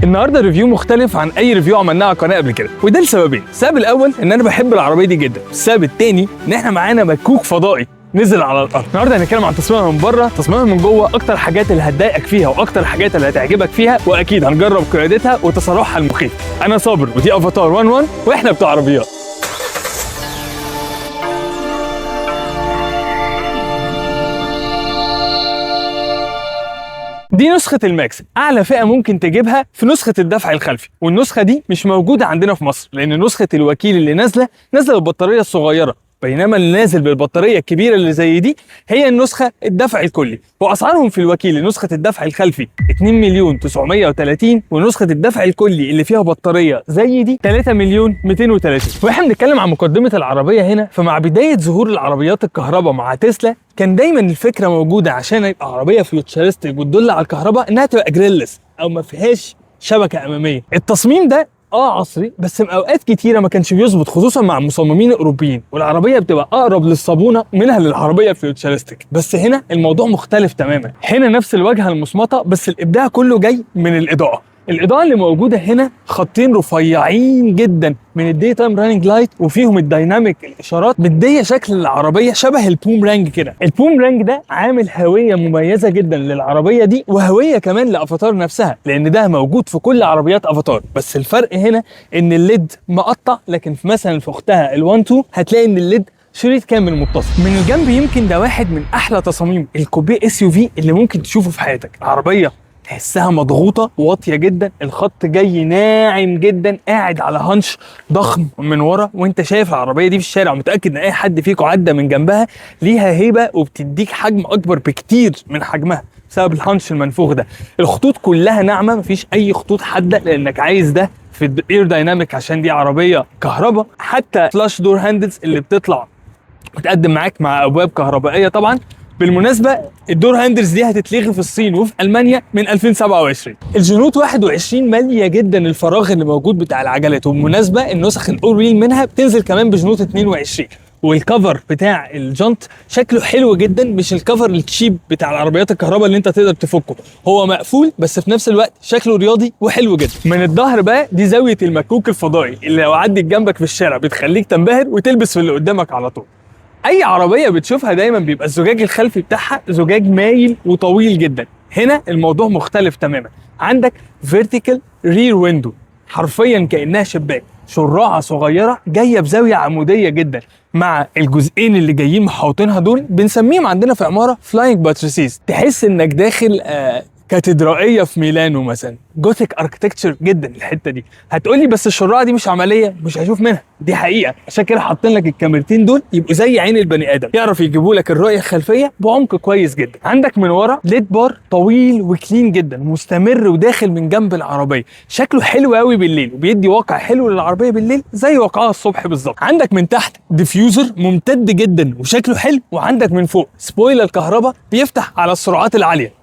النهارده ريفيو مختلف عن اي ريفيو عملناه على القناه قبل كده، وده لسببين. السبب الاول ان انا بحب العربيه دي جدا، السبب الثاني ان احنا معانا مكوك فضائي نزل على الارض. النهارده هنتكلم عن تصميمها من بره، تصميمها من جوه، اكتر الحاجات اللي هتضايقك فيها واكتر الحاجات اللي هتعجبك فيها، واكيد هنجرب قيادتها وتسارعها المخيف. انا صابر ودي افاتار 11 واحنا بتوع عربيات. دي نسخة الماكس، أعلى فئة ممكن تجيبها في نسخة الدفع الخلفي، والنسخة دي مش موجودة عندنا في مصر لأن نسخة الوكيل اللي نازلة بالبطارية الصغيرة، بينما اللي نازل بالبطارية الكبيرة اللي زي دي هي النسخة الدفع الكلي. وأسعارهم في الوكيل نسخة الدفع الخلفي 2,930,000 ونسخة الدفع الكلي اللي فيها بطارية زي دي 3,230,000. واحنا بنتكلم عن مقدمة العربية هنا، فمع بداية ظهور العربيات الكهرباء مع تسلا كان دايما الفكرة موجودة عشان يبقى عربية فيوتشرستيك وتدل على الكهرباء انها تبقى جريلس او ما فيهاش شبكة امامية. التصميم ده عصري، بس في اوقات كتيره ما كانش بيظبط، خصوصا مع المصممين الاوروبيين، والعربيه بتبقى اقرب للصابونه منها للعربيه الفيوتشرستيك. بس هنا الموضوع مختلف تماما، هنا نفس الواجهه المصمطه بس الابداع كله جاي من الاضاءه. الإضاءة اللي موجودة هنا خطين رفيعين جدا من الدي تايم راننج لايت، وفيهم الدايناميك الإشارات مدية شكل العربية شبه البومرانج كده. البومرانج ده عامل هوية مميزة جدا للعربية دي، وهوية كمان لأفاتار نفسها، لأن ده موجود في كل عربيات أفاتار. بس الفرق هنا إن الليد مقطع، لكن في مثلا في أختها ال12 هتلاقي إن الليد شريط كامل متصل. من الجنب يمكن ده واحد من أحلى تصاميم الكوبيه SUV اللي ممكن تشوفه في حياتك. عربية تحسها مضغوطه واطيه جدا، الخط جاي ناعم جدا، قاعد على هانش ضخم من ورا، وانت شايف العربيه دي في الشارع متاكد ان اي حد فيكم عدى من جنبها ليها هيبه وبتديك حجم اكبر بكتير من حجمها بسبب الهانش المنفوخ ده. الخطوط كلها ناعمه، مفيش اي خطوط حاده لانك عايز ده في الاير دايناميك عشان دي عربيه كهرباء. حتى فلاش دور هاندلز اللي بتطلع بتقدم معاك مع ابواب كهربائيه طبعا. بالمناسبة الدور هاندلز دي هتتلغي في الصين وفي ألمانيا من 2027. الجنوط 21 مالية جدا الفراغ اللي موجود بتاع العجلات، وبالمناسبة النسخ الأول ويل منها بتنزل كمان بجنوط 22. والكفر بتاع الجنط شكله حلو جدا، مش الكفر التشيب بتاع العربيات الكهرباء اللي انت تقدر تفكه، هو مقفول بس في نفس الوقت شكله رياضي وحلو جدا. من الظهر بقى دي زاوية المكوك الفضائي اللي لو عدت جنبك في الشارع بتخليك تنبهر وتلبس في اللي قدامك على طول. اي عربيه بتشوفها دايما بيبقى الزجاج الخلفي بتاعها زجاج مايل وطويل جدا، هنا الموضوع مختلف تماما. عندك فيرتيكال رير ويندو، حرفيا كانها شباك، شراعه صغيره جايه بزاويه عموديه جدا، مع الجزئين اللي جايين محاوطينها دول بنسميهم عندنا في عماره فلاينج باتريسيز. تحس انك داخل كاتدرائيه في ميلانو مثلا، جوثيك اركتكتشر جدا الحته دي. هتقولي بس الشراعه دي مش عمليه، مش هشوف منها، دي حقيقه، عشان كده حاطين لك الكاميرتين دول يبقوا زي عين البني ادم، يعرف يجيبوا لك الرؤيه الخلفيه بعمق كويس جدا. عندك من ورا ليد بار طويل وكلين جدا مستمر وداخل من جنب العربيه، شكله حلو قوي بالليل وبيدي واقع حلو للعربيه بالليل زي واقعها الصبح بالظبط. عندك من تحت ديفيوزر ممتد جدا وشكله حلو، وعندك من فوق سبويلر كهرباء بيفتح على السرعات العاليه،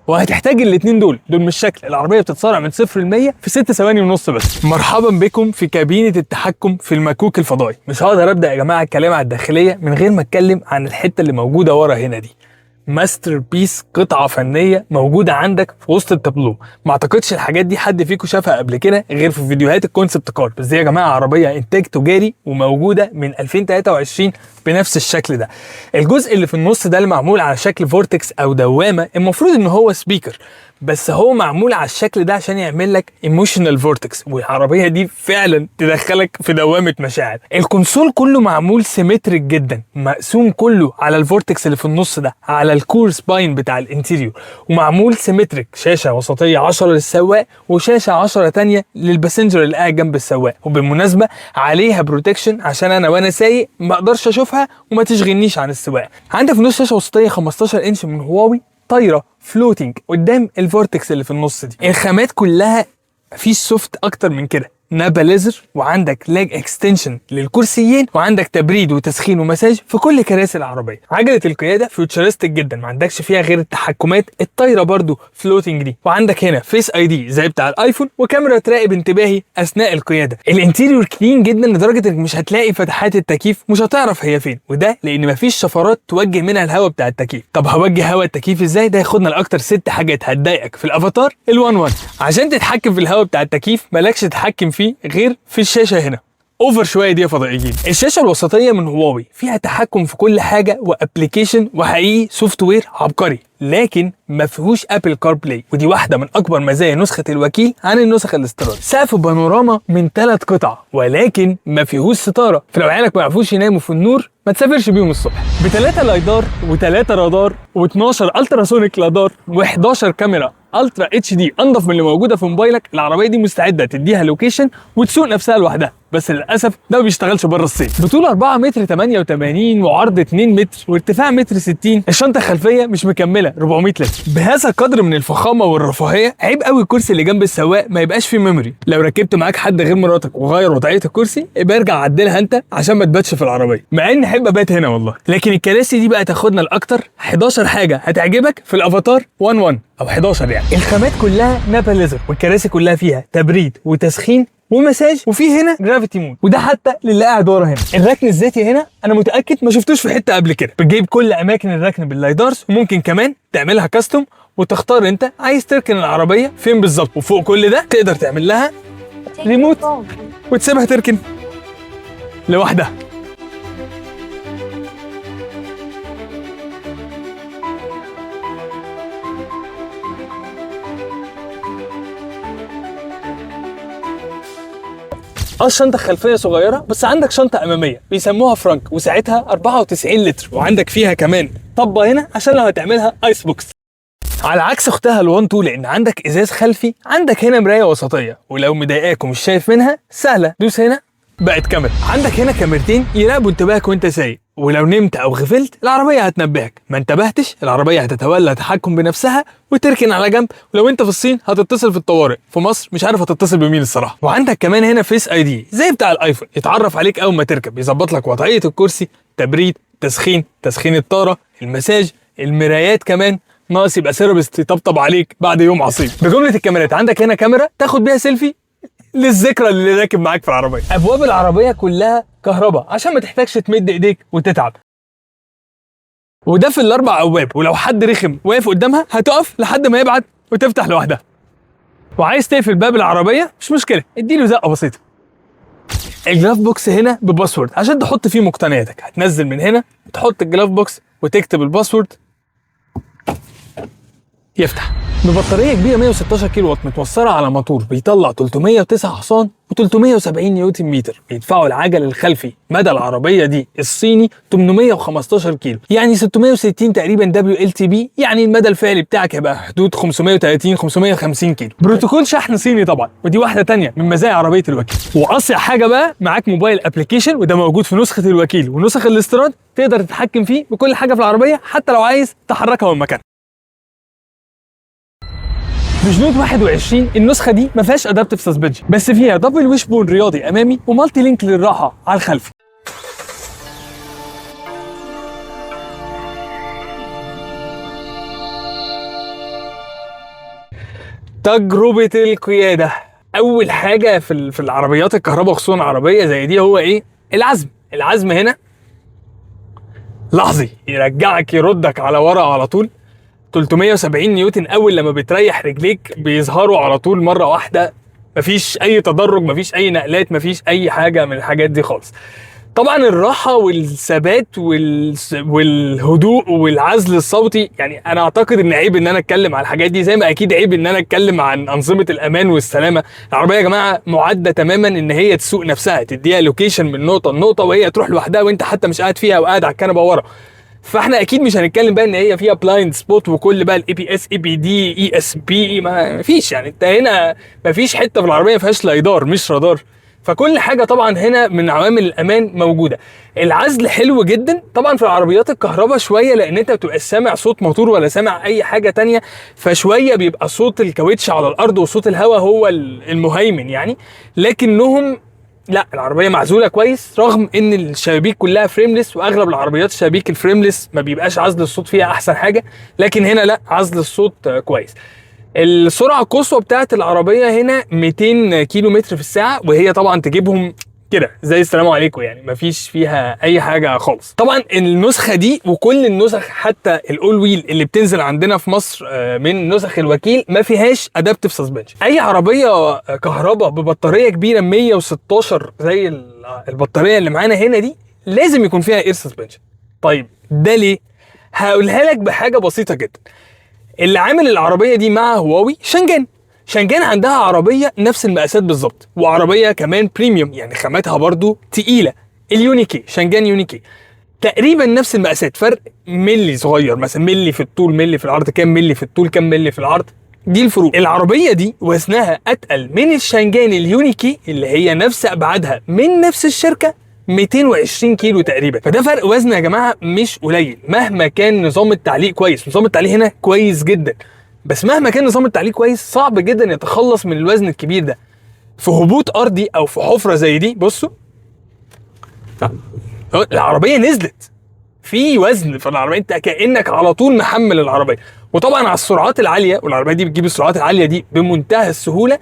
وهتحتاج الاثنين دول مش شكل. العربيه بتتسارع من 0 ل 100 في 6 ثواني ونص بس. مرحبا بكم في كابينه التحكم في المكوك الفضائي. مش هقدر ابدا يا جماعه الكلام على الداخليه من غير ما اتكلم عن الحته اللي موجوده ورا هنا دي. ماستر بيس، قطعه فنيه موجوده عندك في وسط التابلو. ما اعتقدش الحاجات دي حد فيكم شافها قبل كده غير في فيديوهات الكونسبت كار، بس دي يا جماعه عربيه انتاج تجاري وموجوده من 2023 بنفس الشكل ده. الجزء اللي في النص ده اللي معمول على شكل فورتكس او دوامه، المفروض ان هو سبيكر، بس هو معمول على الشكل ده عشان يعمل لك ايموشنال فورتكس، والعربيه دي فعلا تدخلك في دوامه مشاعر. الكونسول كله معمول سيمتريك جدا، مقسوم كله على الفورتكس اللي في النص ده على الكور سباين بتاع الانتيريور، ومعمول سيمتريك، شاشه وسطيه 10 للسواق وشاشه 10 تانية للباسنجر اللي قاعد جنب السواق. وبالمناسبه عليها بروتكشن عشان انا وانا سايق ما اقدرش اشوفها وما تشغلنيش عن السواقه. عندك في النص شاشه وسطيه 15 انش من هواوي طايره فلوتنج قدام الفورتكس اللي في النص دي. الخامات كلها مفيش سوفت اكتر من كده، نابا ليزر، وعندك لاج اكستنشن للكرسيين، وعندك تبريد وتسخين ومساج في كل كراسي العربيه. عجله القياده فيوتشرستيك جدا، ما عندكش فيها غير التحكمات الطايره برضو فلوتنج دي، وعندك هنا فيس اي دي زي بتاع الايفون، وكاميرا تراقب انتباهي اثناء القياده. الانتيريور كلين جدا لدرجه انك مش هتلاقي فتحات التكييف، مش هتعرف هي فين، وده لان مفيش شفرات توجه منها الهواء بتاع التكييف. طب هوجه هواء التكييف ازاي؟ ده ياخدنا لاكتر 6 حاجات هتضايقك في الافاتار ال11. عشان تتحكم في الهواء بتاع التكييف مالكش تتحكم فيه غير في الشاشه هنا، اوفر شويه دي يا فضائيين. الشاشه الوسطيه من هواوي فيها تحكم في كل حاجه وابلكيشن وحقيقي سوفت وير عبقري، لكن ما فيهوش ابل كار بلاي، ودي واحده من اكبر مزايا نسخه الوكيل عن النسخ الاستيرادي. سقف بانوراما من 3 قطع، ولكن ما فيهوش ستاره، فلو عيالك ما يعرفوش يناموا في النور ما تسافرش بيهم الصبح. ب3 لايدار و3 رادار و12 التراسونيك رادار و11 كاميرا الترا اتش دي انضف من اللي موجوده في موبايلك. العربيه دي مستعده تديها لوكيشن وتسوق نفسها لوحدها، بس للاسف ده ما بيشتغلش بره الصين. بطول 4 متر 88 وعرض 2 متر وارتفاع متر 60. الشنطه الخلفيه مش مكمله 400 لتر. بهذا القدر من الفخامه والرفاهيه عيب قوي الكرسي اللي جنب السواق ما يبقاش فيه ميموري. لو ركبت معاك حد غير مراتك وغير وضعيه الكرسي يبقى ارجع عدلها انت عشان ما تباتش في العربيه، مع اني احب ابات هنا والله. لكن الكراسي دي بقى تاخدنا لاكتر 11 حاجه هتعجبك في الافاتار 11 او 11 يعني. الخامات كلها نابا ليزر، والكراسي كلها فيها تبريد وتسخين ومساج، وفي هنا جرافيتي مود، وده حتى للي قاعد ورا هنا. الركن الذاتي هنا انا متاكد ما شفتوش في حته قبل كده، بتجيب كل اماكن الركن باللايدارز، وممكن كمان تعملها كاستوم وتختار انت عايز تركن العربيه فين بالظبط. وفوق كل ده تقدر تعمل لها ريموت وتسيبها تركن لوحدها. الشنطه الخلفيه صغيره، بس عندك شنطه اماميه بيسموها فرانك وساعتها 94 لتر، وعندك فيها كمان طبه هنا عشان لو هتعملها ايس بوكس، على عكس اختها ال1 2 لان عندك ازاز خلفي. عندك هنا مرايه وسطيه، ولو مضايقاك ومش شايف منها سهله دوس هنا بقت كاميرا. عندك هنا كاميرتين يراقبوا انتباهك وانت سايق، ولو نمت او غفلت العربيه هتنبهك، ما انتبهتش العربيه هتتولى التحكم بنفسها وتركن على جنب. ولو انت في الصين هتتصل في الطوارئ، في مصر مش عارف هتتصل بمين الصراحه. وعندك كمان هنا فيس اي دي زي بتاع الايفون، يتعرف عليك اول ما تركب، يظبط لك وضعيه الكرسي، تبريد، تسخين الطاره، المساج، المرايات كمان، ناقص يبقى سيرفيس يطبطب عليك بعد يوم عصيب. بجمله الكاميرات عندك هنا كاميرا تاخد بيها سيلفي للذكرى اللي راكب معاك في العربيه. ابواب العربيه كلها كهرباء عشان ما تحتاجش تمد ايديك وتتعب، وده في ال4 ابواب، ولو حد رخم واقف قدامها هتقف لحد ما يبعد وتفتح لوحدها. وعايز تقفل باب العربيه مش مشكله، اديله زقه بسيطه. الجلاف بوكس هنا بباسورد عشان تحط فيه مقتنياتك، هتنزل من هنا وتحط الجلاف بوكس وتكتب الباسورد يفتح. ببطاريه كبيره 116 كيلو وات متوصله على موتور بيطلع 309 حصان و370 نيوتن متر، بيدفعوا العجل الخلفي مدى العربيه دي الصيني 815 كيلو، يعني 660 تقريبا دبليو ال تي بي، يعني المدى الفعلي بتاعك هيبقى حدود 530 550 كيلو. بروتوكول شحن صيني طبعا، ودي واحده تانية من مزايا عربيه الوكيل. واصيع حاجه بقى معاك موبايل ابلكيشن، وده موجود في نسخه الوكيل ونسخ الاستيراد، تقدر تتحكم فيه بكل حاجه في العربيه حتى لو عايز تحركها من مكانها. بجنود 21 النسخه دي ما فيهاش ادابتيف سسبنشن، بس فيها دبل ويش بون رياضي امامي ومالتي لينك للراحه على الخلفي. تجربه القياده، اول حاجه في العربيات الكهرباء خصوصا عربيه زي دي هو ايه؟ العزم هنا لحظي يرجعك يردك على ورا على طول. 370 نيوتن اول لما بتريح رجليك بيظهروا على طول مره واحده، مفيش اي تدرج، مفيش اي نقلات، مفيش اي حاجه من الحاجات دي خالص. طبعا الراحه والثبات والهدوء والعزل الصوتي، يعني انا اعتقد ان عيب ان انا اتكلم على الحاجات دي، زي ما اكيد عيب ان انا اتكلم عن انظمه الامان والسلامه. العربيه يا جماعه معده تماما ان هي تسوق نفسها، تديها لوكيشن من نقطه لنقطه وهي تروح لوحدها وانت حتى مش قاعد فيها وقاعد على الكنبه ورا. فاحنا اكيد مش هنتكلم بقى ان هي فيها بلايند سبوت وكل بقى الاي بي اس اي بي دي اي اس بي، ما فيش. يعني انت هنا ما فيش حته في العربيه ما فيهاش لايدار مش رادار، فكل حاجه طبعا هنا من عوامل الامان موجوده. العزل حلو جدا طبعا في العربيات الكهرباء شويه، لان انت بتبقى سامع صوت موتور ولا سامع اي حاجه تانية، فشويه بيبقى صوت الكاوتش على الارض وصوت الهواء هو المهيمن يعني. لكنهم لا، العربيه معزوله كويس رغم ان الشبابيك كلها فريمليس، واغلب العربيات الشبابيك الفريمليس ما بيبقاش عزل الصوت فيها احسن حاجه، لكن هنا لا، عزل الصوت كويس. السرعه القصوى بتاعت العربيه هنا 200 كيلو متر في الساعه، وهي طبعا تجيبهم كده زي السلام عليكم يعني، مفيش فيها اي حاجه خالص. طبعا النسخه دي وكل النسخ حتى الاول ويل اللي بتنزل عندنا في مصر من نسخ الوكيل ما فيهاش ادابتيف سسبنشن. اي عربيه كهرباء ببطاريه كبيره 116 زي البطاريه اللي معانا هنا دي لازم يكون فيها اير سسبنشن. طيب ده ليه؟ هقولها لك بحاجه بسيطه جدا. اللي عامل العربيه دي مع هواوي شانجان عندها عربيه نفس المقاسات بالظبط، وعربيه كمان بريميوم يعني خاماتها برضو تقيله. اليونيكي شانجان يونيكي تقريبا نفس المقاسات، فرق ملي صغير، مثلا ملي في الطول ملي في العرض، كام ملي في الطول كام ملي في العرض، دي الفروق. العربيه دي وزنها اتقل من الشانجان اليونيكي اللي هي نفس ابعادها من نفس الشركه 220 كيلو تقريبا. فده فرق وزن يا جماعه مش قليل. مهما كان نظام التعليق كويس، نظام التعليق هنا كويس جدا، بس مهما كان نظام التعليق كويس صعب جدا يتخلص من الوزن الكبير ده في هبوط ارضي او في حفره زي دي. بصوا العربيه نزلت في وزن في العربيه، انت كانك على طول محمل العربيه. وطبعا على السرعات العاليه، والعربيه دي بتجيب السرعات العاليه دي بمنتهى السهوله.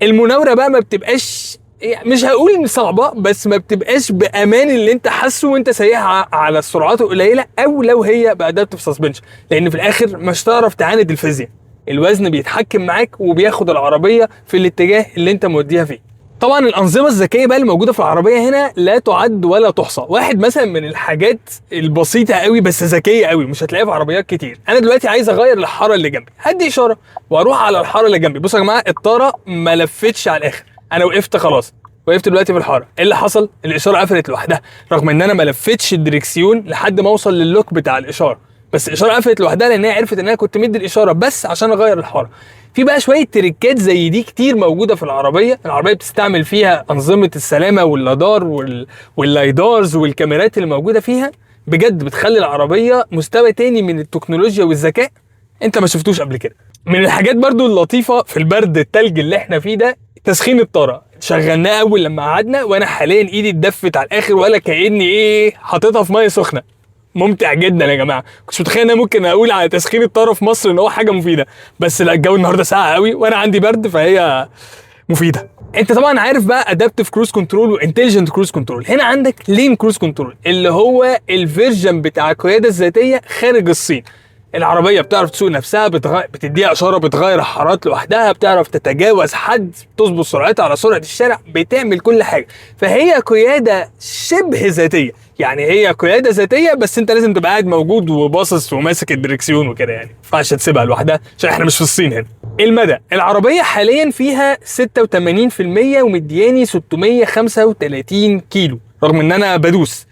المناوره بقى ما بتبقاش، مش هقول صعبه، بس ما بتبقاش بامان اللي انت حاسه وانت سايقها على السرعات القليله، او لو هي بادابتيف سسبنشن، لان في الاخر مش هتعرف تعاند الفيزياء. الوزن بيتحكم معاك وبياخد العربيه في الاتجاه اللي انت موديها فيه. طبعا الانظمه الذكيه بقى اللي موجوده في العربيه هنا لا تعد ولا تحصى. واحد مثلا من الحاجات البسيطه قوي بس ذكيه قوي مش هتلاقيها في عربيات كتير، انا دلوقتي عايز اغير الحاره اللي جنبي، هدي اشاره واروح على الحاره اللي جنبي. بصوا يا جماعه الطاره ما لفتش على الاخر، انا وقفت خلاص، وقفت دلوقتي في الحاره. ايه اللي حصل؟ الاشاره قفلت لوحدها رغم ان انا ما لفتش الدريكسيون لحد ما اوصل للوك بتاع الاشاره، بس الاشاره قفلت لوحدها لان هي عرفت ان انا كنت مدي الاشاره بس عشان اغير الحاره. في بقى شويه تريكات زي دي كتير موجوده في العربيه بتستعمل فيها انظمه السلامه واللادار واللايدارز والكاميرات اللي موجوده فيها، بجد بتخلي العربيه مستوى تاني من التكنولوجيا والذكاء انت ما شفتوش قبل كده. من الحاجات برضو اللطيفه في البرد التلج اللي احنا فيه ده تسخين الطاره. شغلناه اول لما قعدنا وانا حاليا ايدي اتدفت على الاخر ولا كاني حاططها في ميه سخنه. ممتع جدا يا جماعه. كنت متخيل ان انا ممكن اقول على تسخين الطاره في مصر ان هو حاجه مفيده، بس لا، الجو النهارده ساقع قوي وانا عندي برد فهي مفيده. انت طبعا عارف بقى ادابتيف كروز كنترول وانتليجنت كروز كنترول. هنا عندك لين كروز كنترول اللي هو الفيرجن بتاع القياده الذاتيه خارج الصين. العربيه بتعرف تسوق نفسها، بتديها اشاره بتغير الحارات لوحدها، بتعرف تتجاوز حد، تظبط سرعتها على سرعه الشارع، بتعمل كل حاجه. فهي قياده شبه ذاتيه، يعني هي قياده ذاتيه بس انت لازم تبقى قاعد موجود وباصص وماسك الدركسيون وكده، يعني ما ينفعش تسيبها لوحدها عشان احنا مش في الصين هنا. المدى العربيه حاليا فيها 86% ومدياني 635 كيلو رغم ان انا بدوس،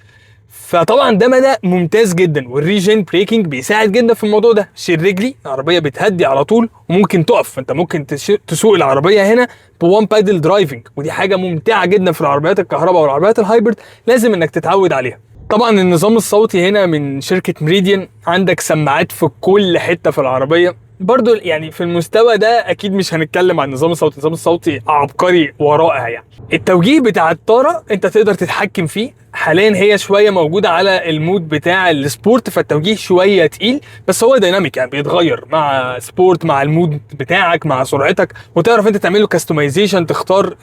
فطبعا ده مدى ممتاز جدا. والريجن بريكنج بيساعد جدا في الموضوع ده. شيل رجلي، العربيه بتهدي على طول وممكن تقف، فانت ممكن تسوق العربيه هنا بوان بادل درايفنج، ودي حاجه ممتعه جدا في العربيات الكهرباء والعربيات الهايبرد، لازم انك تتعود عليها. طبعا النظام الصوتي هنا من شركه ميريديان، عندك سماعات في كل حته في العربيه برضو، يعني في المستوى ده اكيد مش هنتكلم عن النظام الصوتي. النظام الصوتي عبقري ورائع. يعني التوجيه بتاع الطاره انت تقدر تتحكم فيه. حاليا هي شويه موجوده على المود بتاع السبورت، فالتوجيه شويه تقيل بس هو ديناميك، يعني بيتغير مع سبورت مع المود بتاعك مع سرعتك، وتعرف انت تعمل له كاستمايزيشن، تختار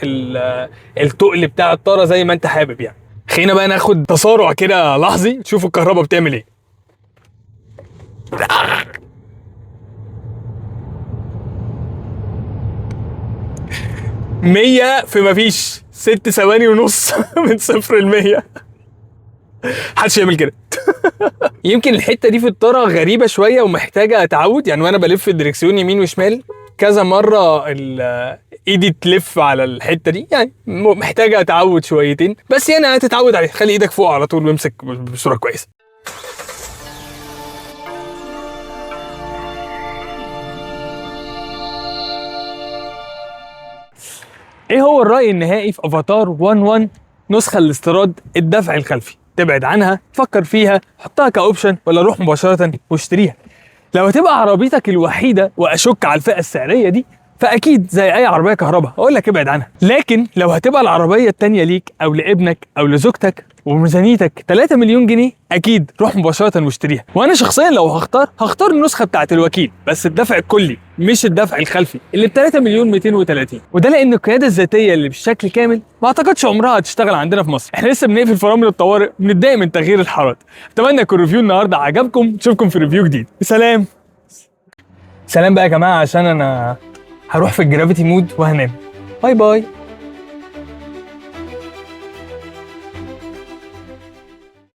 التقل بتاع الطاره زي ما انت حابب. يعني خلينا بقى ناخد تسارع كده لحظي تشوف الكهرباء بتعمل ايه. 100 في مفيش 6 ثواني ونص من 0 ل 100. محدش يعمل كده. يمكن الحته دي في الطاره غريبه شويه ومحتاجه تعود، يعني وانا بلف الدركسيون يمين وشمال كذا مره ايدي تلف على الحته دي، يعني محتاجه اتعود شويتين، بس يعني هتتعود عليه. خلي ايدك فوق على طول وامسك بصوره كويسه. ايه هو الرأي النهائي في افاتار 1 نسخة الاستيراد الدفع الخلفي؟ تبعد عنها، تفكر فيها، حطها كاوبشن، ولا روح مباشرة واشتريها؟ لو هتبقى عربيتك الوحيدة واشك على الفئة السعرية دي، فاكيد زي اي عربية كهرباء اقول لك ابعد عنها. لكن لو هتبقى العربية التانية ليك او لابنك او لزوجتك وميزانيتك 3 مليون جنيه، اكيد روح مباشرة واشتريها. وانا شخصيا لو هختار النسخة بتاعت الوكيل، بس الدفع الكلي مش الدفع الخلفي اللي ب 3 مليون 230. وده لان القيادة الذاتية اللي بالشكل كامل ما اعتقدش عمرها هتشتغل عندنا في مصر. احنا لسه بنقفل فرامل الطوارئ، بنتضايق من تغيير الحارات. اتمنى يكون الريفيو النهارده عجبكم، نشوفكم في ريفيو جديد. سلام. سلام بقى يا جماعة، عشان انا هروح في الجرافيتي مود وهنام. باي باي.